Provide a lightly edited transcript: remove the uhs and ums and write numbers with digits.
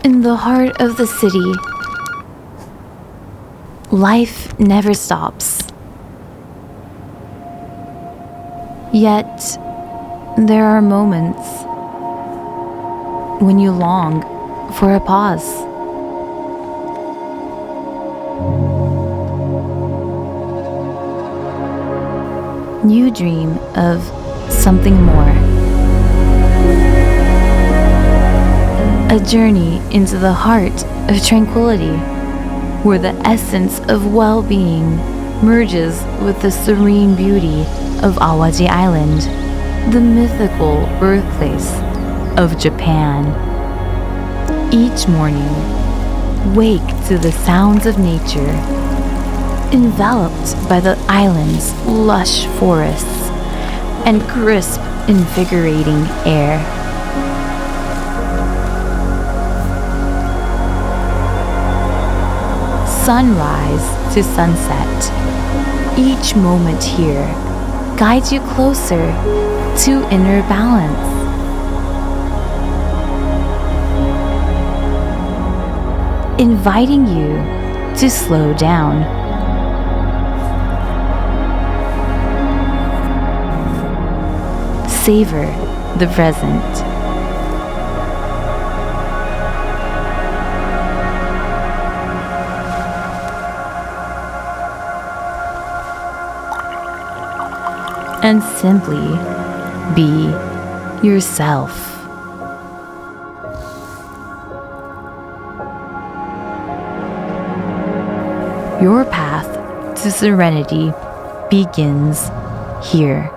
In the heart of the city, life never stops. Yet, there are moments when you long for a pause. You dream of something more. A journey into the heart of tranquility, where the essence of well-being merges with the serene beauty of Awaji Island, the mythical birthplace of Japan. Each morning, wake to the sounds of nature, enveloped by the island's lush forests and crisp, invigorating air. Sunrise to sunset, each moment here guides you closer to inner balance. Inviting you to slow down. Savor the present. And simply be yourself. Your path to serenity begins here.